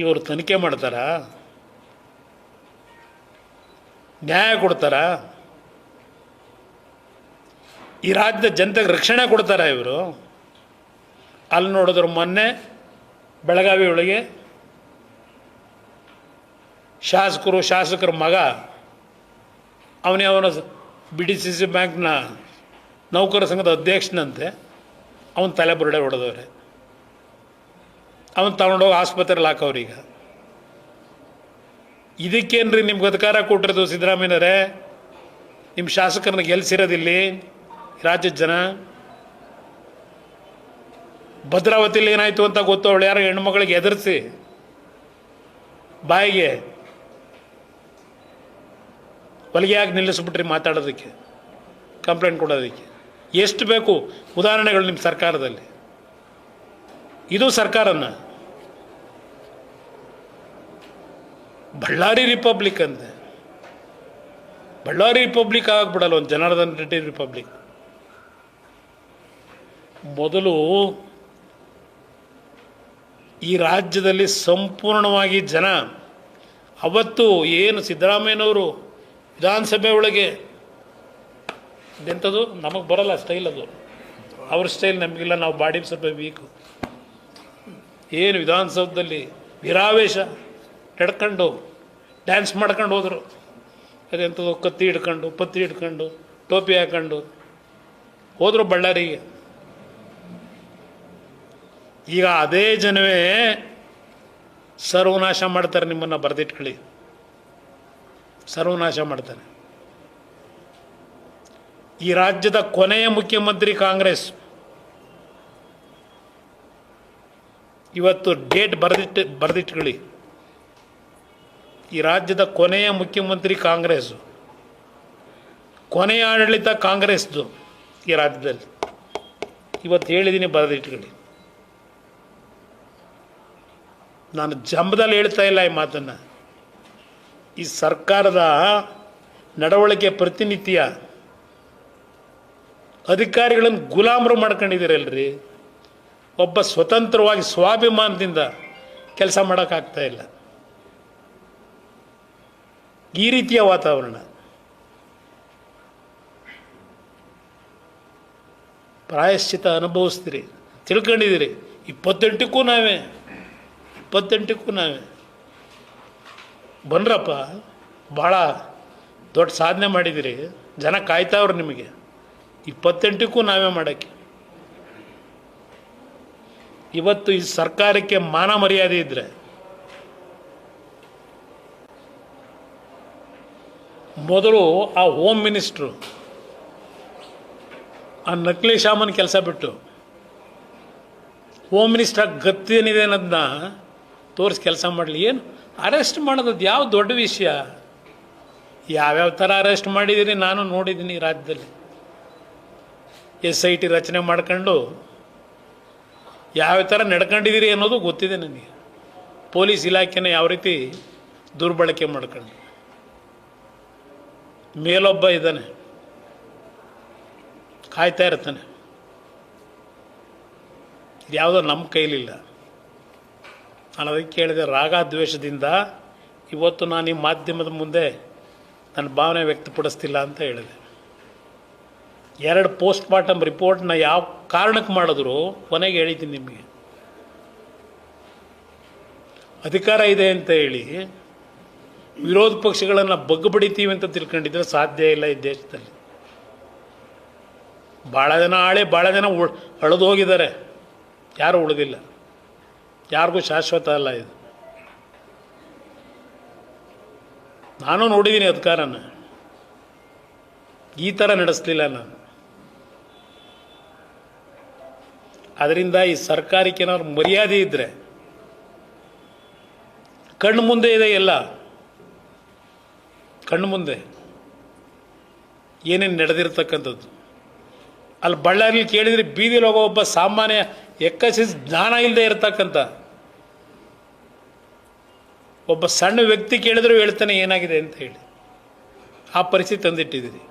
ಇವರು ತನಿಖೆ ಮಾಡ್ತಾರಾ? ನ್ಯಾಯ ಕೊಡ್ತಾರಾ? ಈ ರಾಜ್ಯದ ಜನತೆಗೆ ರಕ್ಷಣೆ ಕೊಡ್ತಾರಾ ಇವರು? ಅಲ್ಲಿ ನೋಡಿದ್ರು ಮೊನ್ನೆ ಬೆಳಗಾವಿ ಒಳಗೆ ಶಾಸಕರ ಮಗ ಅವನ BDCC ಬ್ಯಾಂಕ್ನ ನೌಕರ ಸಂಘದ ಅಧ್ಯಕ್ಷನಂತೆ, ಅವನ ತಲೆ ಬುರುಡೆ ಹೊಡೆದವ್ರೆ. ಅವನು ತಗೊಂಡೋಗಿ ಆಸ್ಪತ್ರೆಯಲ್ಲಿ ಹಾಕವ್ರೀಗ. ಇದಕ್ಕೇನ್ರಿ ನಿಮ್ಗೆ ಅಧಿಕಾರ ಕೊಟ್ಟಿರೋದು ಸಿದ್ದರಾಮಯ್ಯನವರೇ? ನಿಮ್ಮ ಶಾಸಕರನ್ನ ಗೆಲ್ಲಿಸಿರೋದಿಲ್ಲಿ ರಾಜ್ಯದ ಜನ. ಭದ್ರಾವತಿಯಲ್ಲಿ ಏನಾಯಿತು ಅಂತ ಗೊತ್ತು, ಅವಳು ಯಾರು ಹೆಣ್ಮಕ್ಳಿಗೆ ಎದುರಿಸಿ ಬಾಯಿಗೆ ಹೊಲಿಗೆ ಆಗಿ ನಿಲ್ಲಿಸ್ಬಿಟ್ರಿ ಮಾತಾಡೋದಕ್ಕೆ, ಕಂಪ್ಲೇಂಟ್ ಕೊಡೋದಕ್ಕೆ. ಎಷ್ಟು ಬೇಕು ಉದಾಹರಣೆಗಳು ನಿಮ್ಮ ಸರ್ಕಾರದಲ್ಲಿ? ಇದು ಸರ್ಕಾರನ ಬಳ್ಳಾರಿ ರಿಪಬ್ಲಿಕ್ ಅಂತೆ. ಬಳ್ಳಾರಿ ರಿಪಬ್ಲಿಕ್ ಆಗಿಬಿಡಲ್ಲ, ಒಂದು ಜನಾರ್ದನ್ ರೆಡ್ಡಿ ರಿಪಬ್ಲಿಕ್. ಮೊದಲು ಈ ರಾಜ್ಯದಲ್ಲಿ ಸಂಪೂರ್ಣವಾಗಿ ಜನ ಅವತ್ತು ಏನು ಸಿದ್ದರಾಮಯ್ಯನವರು ವಿಧಾನಸಭೆ ಒಳಗೆ ಇದೆಂಥದ್ದು ನಮಗೆ ಬರಲ್ಲ ಸ್ಟೈಲ್, ಅದು ಅವ್ರ ಸ್ಟೈಲ್ ನಮಗಿಲ್ಲ, ನಾವು ಬಾಡಿ ಸ್ವಲ್ಪ ವೀಕು. ಏನು ವಿಧಾನಸೌಧದಲ್ಲಿ ವಿರಾವೇಶ ನಡ್ಕೊಂಡು ಡ್ಯಾನ್ಸ್ ಮಾಡ್ಕೊಂಡು ಹೋದರು. ಅದೆಂಥದ್ದು ಕತ್ತಿ ಹಿಡ್ಕೊಂಡು ಪತ್ತಿ ಹಿಡ್ಕೊಂಡು ಟೋಪಿ ಹಾಕೊಂಡು ಹೋದರು ಬಳ್ಳಾರಿಗೆ. ಈಗ ಅದೇ ಜನವೇ ಸರ್ವನಾಶ ಮಾಡ್ತಾರೆ, ನಿಮ್ಮನ್ನು ಬರೆದಿಟ್ಕೊಳ್ಳಿ, ಸರ್ವನಾಶ ಮಾಡ್ತಾರೆ. ಈ ರಾಜ್ಯದ ಕೊನೆಯ ಮುಖ್ಯಮಂತ್ರಿ ಕಾಂಗ್ರೆಸ್. ಇವತ್ತು ಡೇಟ್ ಬರೆದಿಟ್ಕೊಳ್ಳಿ. ಈ ರಾಜ್ಯದ ಕೊನೆಯ ಮುಖ್ಯಮಂತ್ರಿ ಕಾಂಗ್ರೆಸ್ಸು, ಕೊನೆಯ ಆಡಳಿತ ಕಾಂಗ್ರೆಸ್ದು ಈ ರಾಜ್ಯದಲ್ಲಿ. ಇವತ್ತು ಹೇಳಿದ್ದೀನಿ, ಬರೆದಿಟ್ಕೊಳ್ಳಿ. ನಾನು ಜಂಬದಲ್ಲಿ ಹೇಳ್ತಾ ಇಲ್ಲ ಈ ಮಾತನ್ನು. ಈ ಸರ್ಕಾರದ ನಡವಳಿಕೆ ಪ್ರತಿನಿತ್ಯ ಅಧಿಕಾರಿಗಳನ್ನು ಗುಲಾಮರು ಮಾಡ್ಕೊಂಡಿದ್ದೀರಲ್ರಿ. ಒಬ್ಬ ಸ್ವತಂತ್ರವಾಗಿ ಸ್ವಾಭಿಮಾನದಿಂದ ಕೆಲಸ ಮಾಡೋಕ್ಕಾಗ್ತಾ ಇಲ್ಲ. ಈ ರೀತಿಯ ವಾತಾವರಣ. ಪ್ರಾಯಶ್ಚಿತ ಅನುಭವಿಸ್ತೀರಿ, ತಿಳ್ಕೊಂಡಿದ್ದೀರಿ. 28ಕ್ಕೂ ನಾವೇ ಬನ್ರಪ್ಪ, ಭಾಳ ದೊಡ್ಡ ಸಾಧನೆ ಮಾಡಿದ್ದೀರಿ, ಜನ ಕಾಯ್ತಾವ್ರು ನಿಮಗೆ. 28ಕ್ಕೂ ನಾವೇ ಮಾಡೋಕ್ಕೆ. ಇವತ್ತು ಈ ಸರ್ಕಾರಕ್ಕೆ ಮಾನ ಮರ್ಯಾದೆ ಇದ್ದರೆ, ಮೊದಲು ಆ ಹೋಮ್ ಮಿನಿಸ್ಟ್ರು ಆ ನಕಲಿ ಶಾಮನ್ ಕೆಲಸ ಬಿಟ್ಟು ಹೋಮ್ ಮಿನಿಸ್ಟ್ರ್ ಗತ್ತೇನಿದೆ ಅನ್ನೋದನ್ನ ತೋರಿಸಿ ಕೆಲಸ ಮಾಡಲಿ. ಏನು ಅರೆಸ್ಟ್ ಮಾಡೋದು ಯಾವ ದೊಡ್ಡ ವಿಷಯ? ಯಾವ್ಯಾವ ಥರ ಅರೆಸ್ಟ್ ಮಾಡಿದ್ದೀರಿ ನಾನು ನೋಡಿದ್ದೀನಿ ರಾಜ್ಯದಲ್ಲಿ. SIT ರಚನೆ ಮಾಡ್ಕೊಂಡು ಯಾವ ಥರ ನಡ್ಕೊಂಡಿದ್ದೀರಿ ಅನ್ನೋದು ಗೊತ್ತಿದೆ ನನಗೆ. ಪೊಲೀಸ್ ಇಲಾಖೆನ ಯಾವ ರೀತಿ ದುರ್ಬಳಕೆ ಮಾಡ್ಕೊಂಡು. ಮೇಲೊಬ್ಬ ಇದ್ದಾನೆ, ಕಾಯ್ತಾ ಇರ್ತಾನೆ. ಯಾವುದೋ ನಮ್ಮ ಕೈಲಿಲ್ಲ. ನಾನು ಅದಕ್ಕೆ ಕೇಳಿದೆ, ರಾಗ ದ್ವೇಷದಿಂದ ಇವತ್ತು ನಾನು ಈ ಮಾಧ್ಯಮದ ಮುಂದೆ ನನ್ನ ಭಾವನೆ ವ್ಯಕ್ತಪಡಿಸ್ತಿಲ್ಲ ಅಂತ ಹೇಳಿದೆ. 2 ಪೋಸ್ಟ್ ಮಾರ್ಟಮ್ ರಿಪೋರ್ಟ್ನ ಯಾವ ಕಾರಣಕ್ಕೆ ಮಾಡಿದ್ರು ಕೊನೆಗೆ ಹೇಳಿದ್ದೀನಿ ನಿಮಗೆ. ಅಧಿಕಾರ ಇದೆ ಅಂತ ಹೇಳಿ ವಿರೋಧ ಪಕ್ಷಗಳನ್ನು ಬಗ್ಗಬಡಿತೀವಿ ಅಂತ ತಿಳ್ಕೊಂಡಿದ್ರೆ ಸಾಧ್ಯ ಇಲ್ಲ ಈ ದೇಶದಲ್ಲಿ. ಭಾಳ ಜನ ಭಾಳ ಜನ ಅಳೆದು ಹೋಗಿದ್ದಾರೆ, ಯಾರೂ ಉಳಿದಿಲ್ಲ. ಯಾರಿಗೂ ಶಾಶ್ವತ ಅಲ್ಲ ಇದು. ನಾನು ನೋಡಿದ್ದೀನಿ ಅಧಿಕಾರನ, ಈ ಥರ ನಡೆಸಲಿಲ್ಲ ನಾನು. ಅದರಿಂದ ಈ ಸರ್ಕಾರಕ್ಕೆ ಏನಾದ್ರು ಮರ್ಯಾದೆ ಇದ್ದರೆ, ಕಣ್ಣು ಮುಂದೆ ಇದೆ ಎಲ್ಲ, ಕಣ್ಣು ಮುಂದೆ ಏನೇನು ನಡೆದಿರ್ತಕ್ಕಂಥದ್ದು. ಅಲ್ಲಿ ಬಳ್ಳಾರಿಯಲ್ಲಿ ಕೇಳಿದರೆ ಬೀದಿಲಿ ಹೋಗೋ ಒಬ್ಬ ಸಾಮಾನ್ಯ ಎಕ್ಕಸಿ ಜ್ಞಾನ ಇಲ್ಲದೆ ಇರತಕ್ಕಂಥ ಒಬ್ಬ ಸಣ್ಣ ವ್ಯಕ್ತಿ ಕೇಳಿದ್ರು ಹೇಳ್ತಾನೆ ಏನಾಗಿದೆ ಅಂತ ಹೇಳಿ. ಆ ಪರಿಸ್ಥಿತಿ ತಂದಿಟ್ಟಿದ್ದೀರಿ.